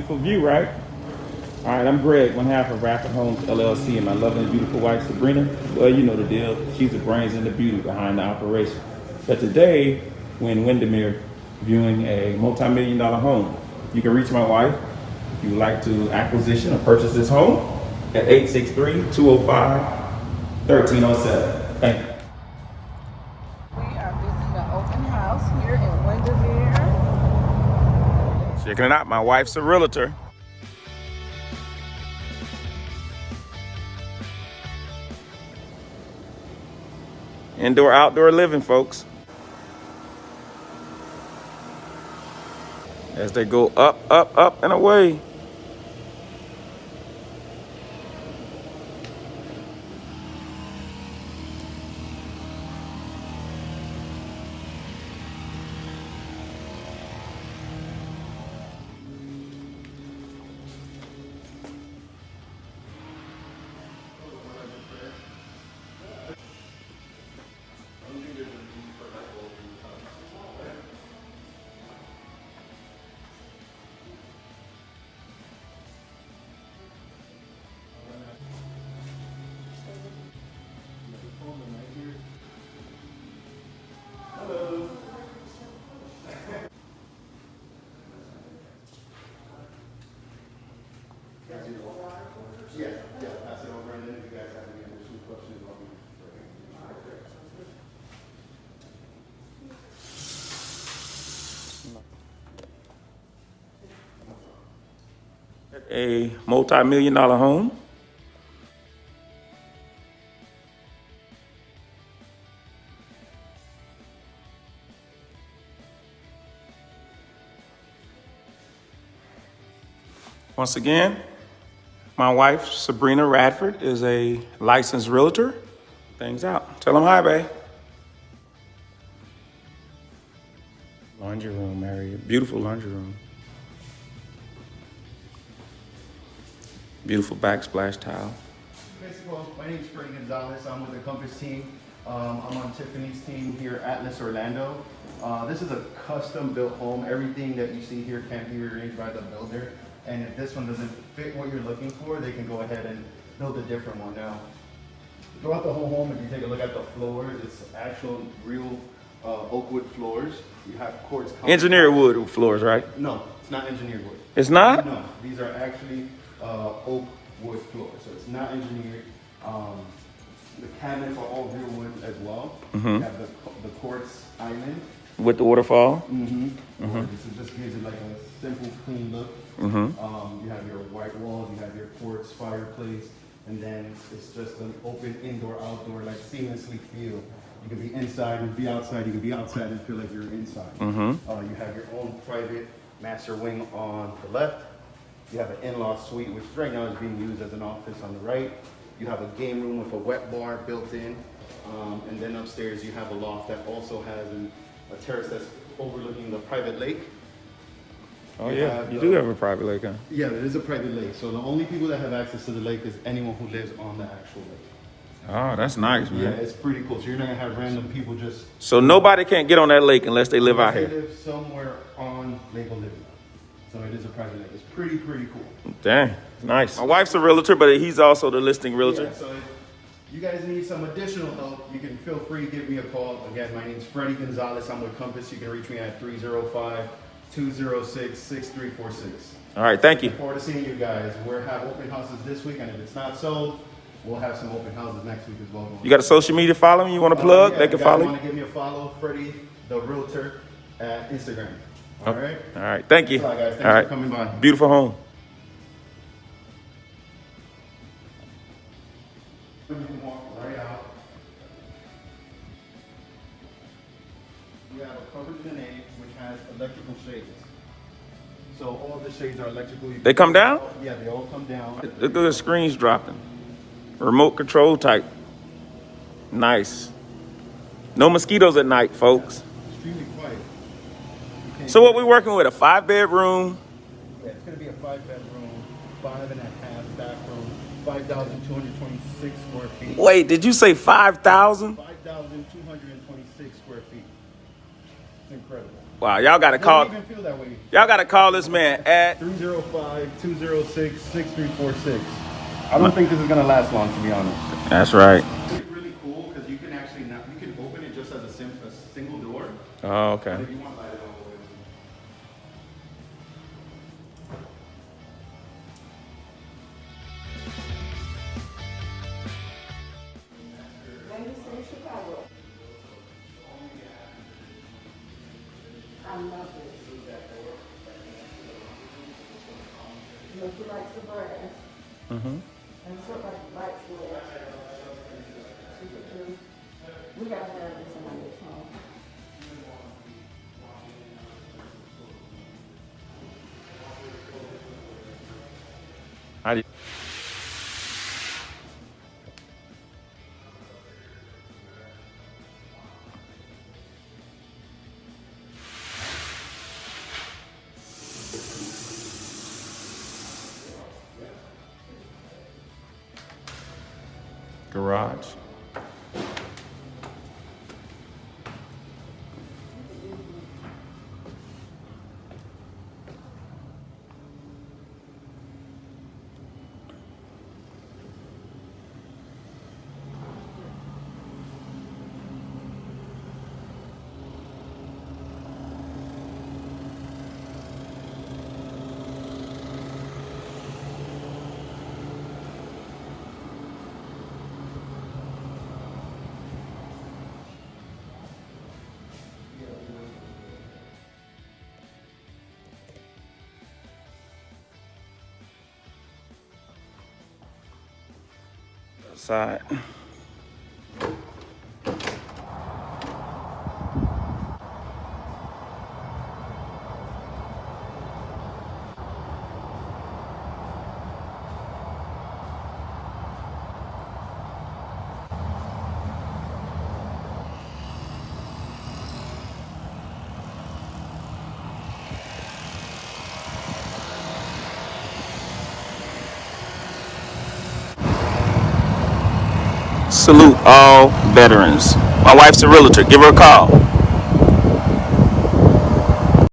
beautiful view, right? All right, I'm Greg, one half of Radford Homes LLC, and my lovely and beautiful wife, Sabrina. Well, you know the deal. She's the brains and the beauty behind the operation. But today, we're in Windermere viewing a multi-million-dollar home. You can reach my wife if you would like to acquisition or purchase this home at 863-205-1307. Thank you. We are visiting an open house here in Windermere. Checking it out. My wife's a realtor. Indoor, outdoor living, folks. As they go up, up, up, and away. Pass it over, and then if you guys have any additional questions, I'll be A multi-million-dollar home. Once again, my wife, Sabrina Radford, is a licensed realtor. Things out. Tell them hi, babe. Laundry room area. Beautiful laundry room. Beautiful backsplash tile. Well, my name is Freddy Gonzalez. I'm with the Compass team. I'm on Tiffany's team here at Atlas Orlando. This is a custom-built home. Everything that you see here can be rearranged by the builder. And if this one doesn't fit what you're looking for, they can go ahead and build a different one. Now, throughout the whole home, if you take a look at the floors, it's actual real oak wood floors. You have quartz. Engineered wood floors, right? No, it's not engineered wood. It's not? No, these are actually oak wood floors, so it's not engineered. The cabinets are all real wood as well. Mm-hmm. You have the quartz island. With the waterfall? Mm-hmm. This just gives it like a simple, clean look. Mm-hmm. You have your white walls, you have your quartz fireplace, and then it's just an open indoor, outdoor, like seamlessly feel. You can be inside and be outside. You can be outside and feel like you're inside. Mm-hmm. You have your own private master wing on the left. You have an in-law suite, which right now is being used as an office on the right. You have a game room with a wet bar built in. And then upstairs you have a loft that also has a terrace that's overlooking the private lake. Oh yeah, you do have a private lake, huh? Yeah, it is a private lake. So the only people that have access to the lake is anyone who lives on the actual lake. Oh, that's nice, man. Yeah, it's pretty cool. So you're not gonna have random people just. So nobody can't get on that lake unless they live out They here. live somewhere on Lake Olivia. So it is a private lake. It's pretty cool. Dang, nice. My wife's a realtor, but he's also the listing realtor. Yeah, so if you guys need some additional help, you can feel free to give me a call. Again, my name's Freddy Gonzalez. I'm with Compass. You can reach me at 305-206-6346. All right, thank you. Look forward to seeing you guys. We'll have open houses this week, and if it's not sold, we'll have some open houses next week as well. You got a social media following you want to plug? Yeah, They can if you guys follow you. want to give me a follow, Freddy the Realtor at Instagram. All right? All right, thank you. That's all, guys. Thanks All right. for coming by. Beautiful home. You can walk right out. We have a covered grenade which has electrical shades. So all the shades are electrical. They come down? Yeah, they all come down. Look at the screens dropping. Remote control type. Nice. No mosquitoes at night, folks. Extremely quiet. So what we working with, a 5-bedroom? Yeah, it's going to be a 5-bedroom, 5.5 bathroom, 5,226 square feet. Wait, did you say 5,000? 5,226 square feet. It's incredible. Wow, y'all gotta It doesn't call. even feel that way. Y'all gotta call this man at. 305-206-6346. I don't think this is gonna last long, to be honest. That's right. It's really cool because you can actually you can open it just as a single door. Oh, okay. But if you want to light it all the way. Ladies in Chicago. I love it. Look, he likes the brass. Mm-hmm. And sort of lights with it. We got to have this on this home. How do you? Garage. Side. Salute all veterans. My wife's a realtor. Give her a call.